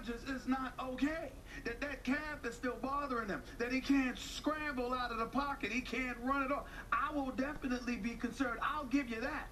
Rodgers is not okay. That calf is still bothering him. That he can't scramble out of the pocket. He can't run it off. I will definitely be concerned. I'll give you that.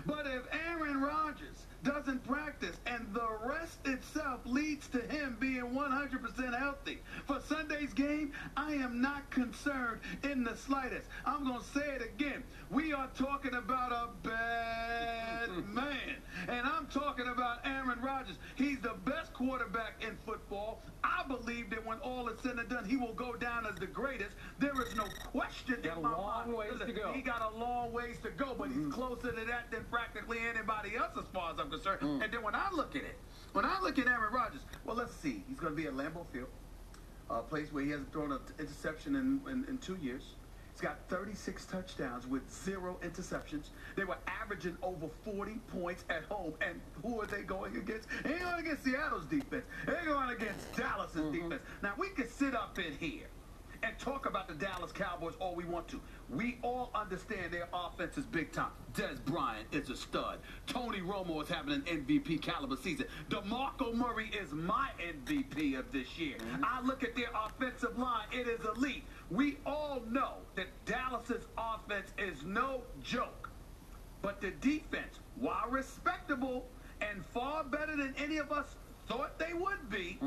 But if Aaron Rodgers doesn't practice and the rest itself leads to him being 100% healthy for Sunday's game, I am not concerned in the slightest. I'm going to say it again. We are talking about a bad man. And I'm talking about Aaron Rodgers. He's the best quarterback in football. I believe that when all is said and done, he will go down as the greatest. There is no question in my mind. He got a long ways to go, but he's closer to that than practically anybody else as far as I'm concerned. And then when I look at it, when I look at Aaron Rodgers, well, let's see. He's going to be at Lambeau Field, a place where he hasn't thrown an interception in 2 years. He's got 36 touchdowns with 0 interceptions. They were averaging over 40 points at home. And who are they going against? They ain't going against Seattle's defense. They're going against Dallas's defense. Now, we can sit up in here and talk about the Dallas Cowboys all we want to. We all understand their offense is big time. Des Bryant is a stud. Tony Romo is having an MVP caliber season. DeMarco Murray is my MVP of this year. I look at their offensive line. It is elite. We all know that Dallas's offense is no joke. But the defense, while respectable and far better than any of us thought they would be,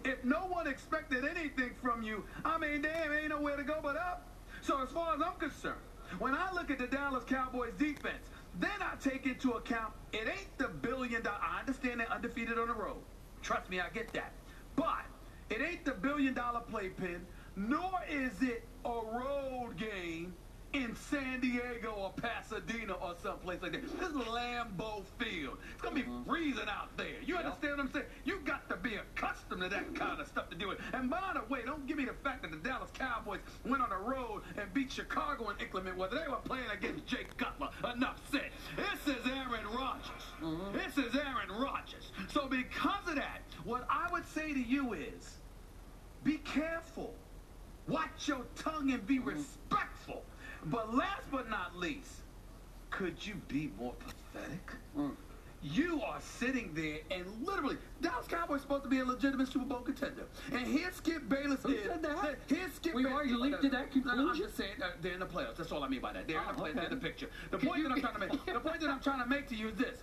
if no one expected anything from you, I mean, damn, ain't nowhere to go but up. So as far as I'm concerned, when I look at the Dallas Cowboys defense, then I take into account it ain't the billion-dollar. I understand they're undefeated on the road. Trust me, I get that. But it ain't the billion-dollar playpen, nor is it a road game in San Diego or Pasadena or someplace like that. This is Lambeau Field. It's going to be freezing out there. You understand what I'm saying? You got to be accustomed to that kind of stuff to do it. And by the way, don't give me the fact that the Dallas Cowboys went on the road and beat Chicago in inclement weather. They were playing against Jay Cutler. Enough said. This is Aaron Rodgers. This is Aaron Rodgers. So because of that, what I would say to you is, be careful. Watch your tongue and be respectful. But last but not least, could you be more pathetic? You are sitting there and literally, Dallas Cowboys supposed to be a legitimate Super Bowl contender. And here Skip Bayless is. Who said that? Here's Skip Bayless. We already leaped to that conclusion? No, I'm just saying they're in the playoffs. That's all I mean by that. They're in the playoffs. They're in the picture. The point that I'm trying to make, the point that I'm trying to make to you is this.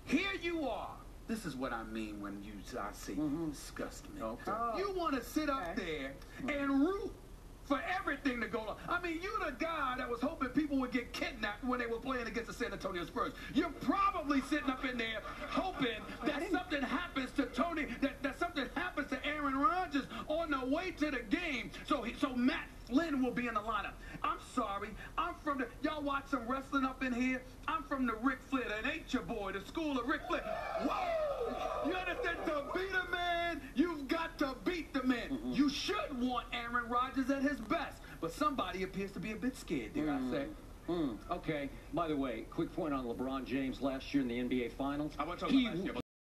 Here you are. This is what I mean when I say disgust me. You want to sit up there and root for everything to go on. I mean, you're the guy that was hoping people would get kidnapped when they were playing against the San Antonio Spurs. You're probably sitting up in there hoping that something happens to Tony, that something happens to Aaron Rodgers on the way to the game. So Matt Flynn will be in the lineup. I'm sorry. I'm from the, y'all watch some wrestling up in here? I'm from the Ric Flair, that ain't your boy, the school of Ric Flair. Whoa! You understand? To beat a man, you've got to beat the man. You should want Aaron Rodgers at his best, but somebody appears to be a bit scared, dare I say. Okay, by the way, quick point on LeBron James last year in the NBA Finals. I want to talk about last year.